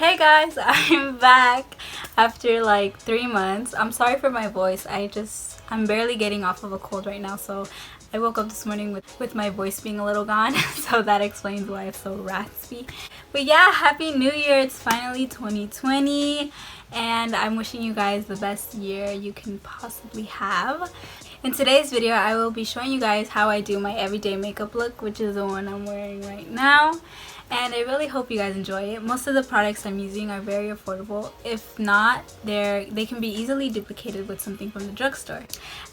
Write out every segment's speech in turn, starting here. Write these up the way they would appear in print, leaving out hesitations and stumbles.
Hey guys, I'm back after like 3 months. I'm sorry for my voice. I'm barely getting off of a cold right now, so I woke up this morning with my voice being a little gone, so that explains why it's so raspy. But yeah, Happy New Year. It's finally 2020, and I'm wishing you guys the best year you can possibly have. In today's video, I will be showing you guys how I do my everyday makeup look, which is the one I'm wearing right now. And I really hope you guys enjoy it. Most of the products I'm using are very affordable. If not, they can be easily duplicated with something from the drugstore.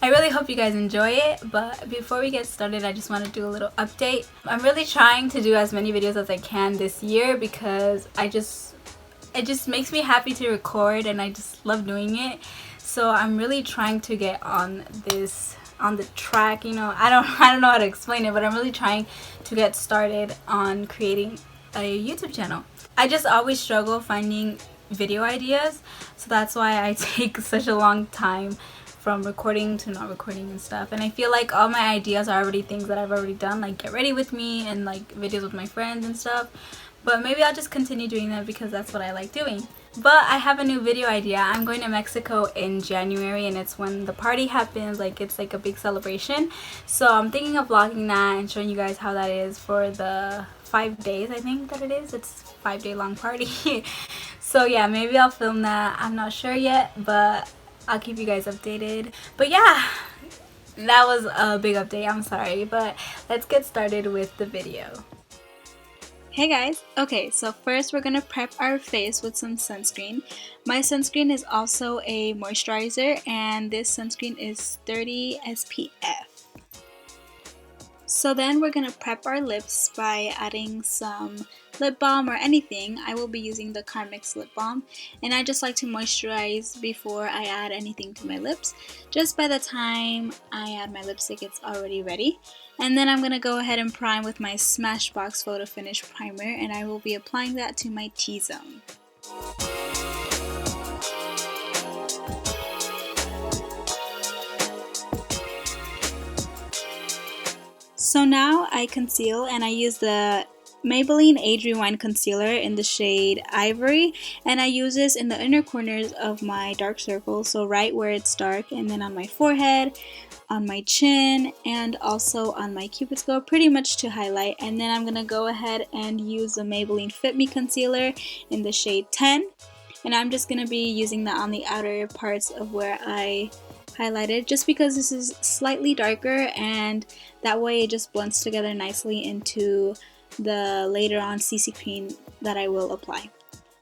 I really hope you guys enjoy it, but before we get started, I just want to do a little update. I'm really trying to do as many videos as I can this year because it just makes me happy to record, and I just love doing it. So I'm really trying to get on the track, you know. I don't know how to explain it, but I'm really trying to get started on creating a YouTube channel. I just always struggle finding video ideas, so that's why I take such a long time from recording to not recording and stuff. And I feel like all my ideas are already things that I've already done, like get ready with me and like videos with my friends and stuff. But maybe I'll just continue doing that because that's what I like doing. But I have a new video idea. I'm going to Mexico in January, and it's when the party happens. Like, it's like a big celebration. So I'm thinking of vlogging that and showing you guys how that is for the 5 days, I think that it is. It's a 5-day long party. So yeah, maybe I'll film that. I'm not sure yet, but I'll keep you guys updated. But yeah, that was a big update. I'm sorry, but let's get started with the video. Hey guys, okay, so first we're gonna prep our face with some sunscreen. My sunscreen is also a moisturizer, and this sunscreen is 30 SPF. So then we're gonna prep our lips by adding some lip balm or anything. I will be using the Carmix lip balm, and I just like to moisturize before I add anything to my lips. Just by the time I add my lipstick, it's already ready. And then I'm gonna go ahead and prime with my Smashbox Photo Finish primer, and I will be applying that to my T-zone. So now I conceal, and I use the Maybelline Age Rewind Concealer in the shade Ivory, and I use this in the inner corners of my dark circles, so right where it's dark, and then on my forehead, on my chin, and also on my cupid's bow, pretty much to highlight. And then I'm gonna go ahead and use the Maybelline Fit Me Concealer in the shade 10, and I'm just gonna be using that on the outer parts of where I highlighted, just because this is slightly darker, and that way it just blends together nicely into the later on CC cream that I will apply.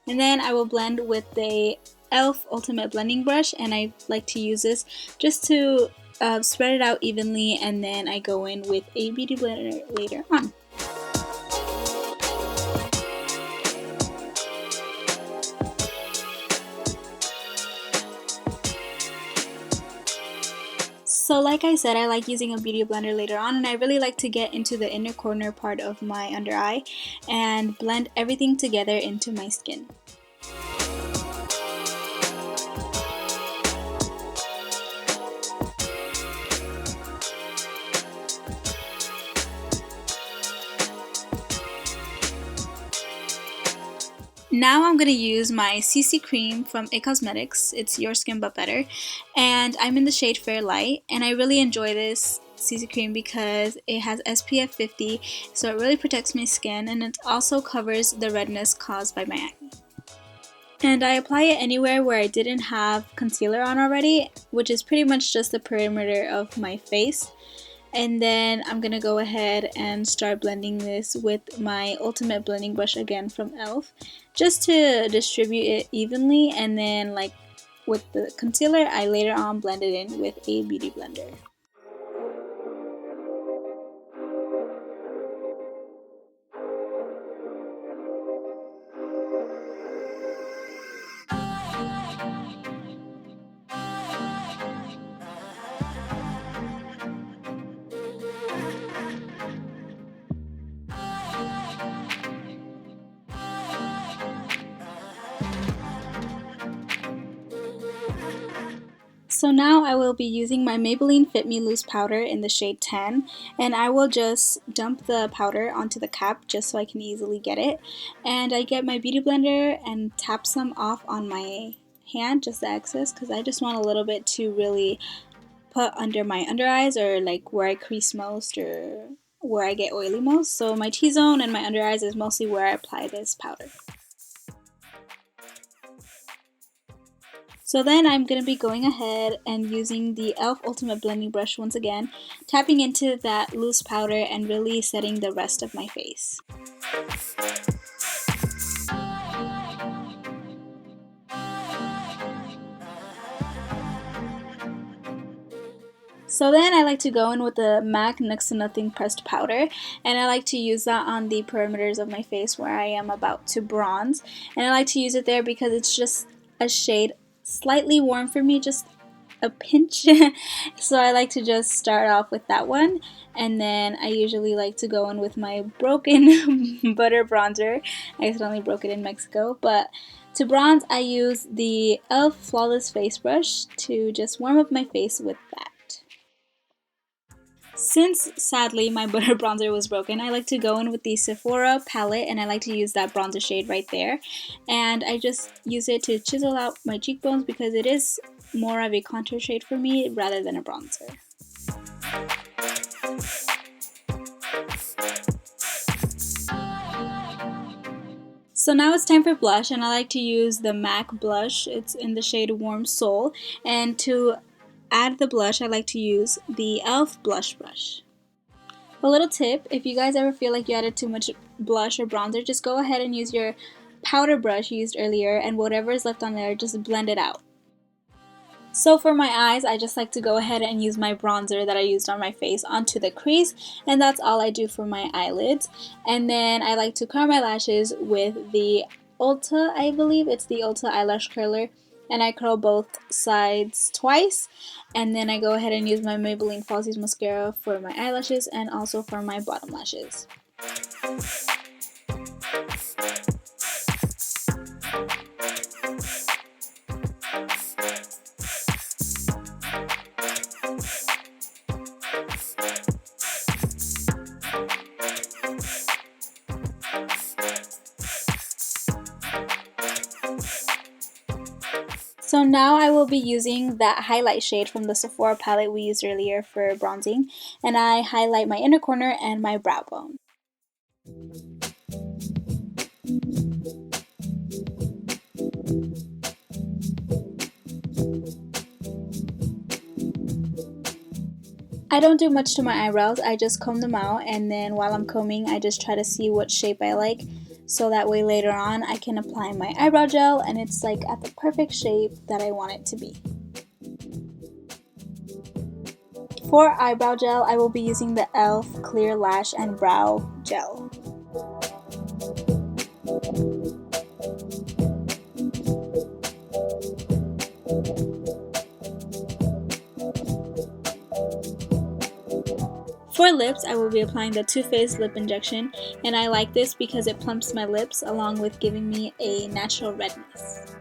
And then I will blend with the e.l.f. Ultimate Blending Brush, and I like to use this just to spread it out evenly, and then I go in with a beauty blender later on. So like I said, I like using a beauty blender later on, and I really like to get into the inner corner part of my under eye and blend everything together into my skin. Now I'm going to use my CC cream from It Cosmetics. It's Your Skin But Better, and I'm in the shade Fair Light, and I really enjoy this CC cream because it has SPF 50, so it really protects my skin, and it also covers the redness caused by my acne. And I apply it anywhere where I didn't have concealer on already, which is pretty much just the perimeter of my face. And then I'm gonna go ahead and start blending this with my Ultimate Blending Brush, again from e.l.f., just to distribute it evenly. And then, like with the concealer, I later on blend it in with a beauty blender. So now I will be using my Maybelline Fit Me Loose powder in the shade 10, and I will just dump the powder onto the cap just so I can easily get it. And I get my beauty blender and tap some off on my hand, just the excess, because I just want a little bit to really put under my under eyes, or like where I crease most or where I get oily most. So my T-zone and my under eyes is mostly where I apply this powder. So then I'm going to be going ahead and using the e.l.f. Ultimate Blending Brush once again, tapping into that loose powder and really setting the rest of my face. So then I like to go in with the MAC Next to Nothing pressed powder, and I like to use that on the perimeters of my face where I am about to bronze. And I like to use it there because it's just a shade slightly warm for me, just a pinch. So I like to just start off with that one, and then I usually like to go in with my broken butter bronzer. I accidentally broke it in Mexico, but to bronze I use the e.l.f. Flawless Face Brush to just warm up my face with that. Since sadly my butter bronzer was broken, I like to go in with the Sephora palette, and I like to use that bronzer shade right there, and I just use it to chisel out my cheekbones because it is more of a contour shade for me rather than a bronzer. So now it's time for blush, and I like to use the MAC blush. It's in the shade Warm Soul, and to add the blush I like to use the e.l.f. blush brush. A little tip, if you guys ever feel like you added too much blush or bronzer, just go ahead and use your powder brush you used earlier, and whatever is left on there, just blend it out. So for my eyes, I just like to go ahead and use my bronzer that I used on my face onto the crease, and that's all I do for my eyelids. And then I like to curl my lashes with the Ulta, I believe it's the Ulta eyelash curler, and I curl both sides twice, and then I go ahead and use my Maybelline Falsies mascara for my eyelashes and also for my bottom lashes. So now I will be using that highlight shade from the Sephora palette we used earlier for bronzing, and I highlight my inner corner and my brow bone. I don't do much to my eyebrows, I just comb them out, and then while I'm combing I just try to see what shape I like, so that way later on I can apply my eyebrow gel and it's like at the perfect shape that I want it to be. For eyebrow gel, I will be using the e.l.f. Clear Lash and Brow Gel. For lips, I will be applying the Too Faced Lip Injection, and I like this because it plumps my lips along with giving me a natural redness.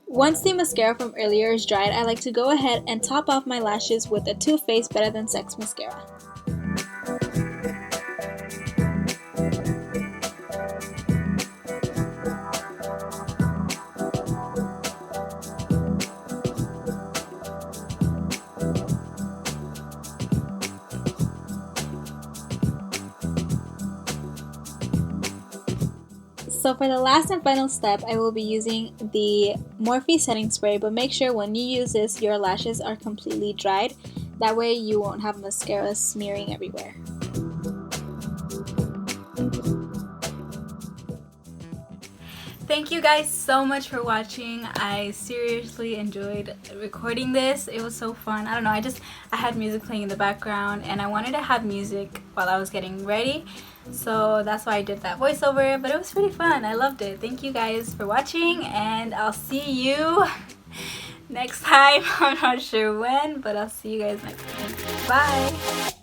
Once the mascara from earlier is dried, I like to go ahead and top off my lashes with a Too Faced Better Than Sex mascara. So for the last and final step, I will be using the Morphe setting spray, but make sure when you use this, your lashes are completely dried. That way you won't have mascara smearing everywhere. Thank you guys so much for watching. I seriously enjoyed recording this. It was so fun. I don't know, I had music playing in the background and I wanted to have music while I was getting ready. So that's why I did that voiceover, but it was pretty fun. I loved it. Thank you guys for watching, and I'll see you next time. I'm not sure when, but I'll see you guys next time. Bye!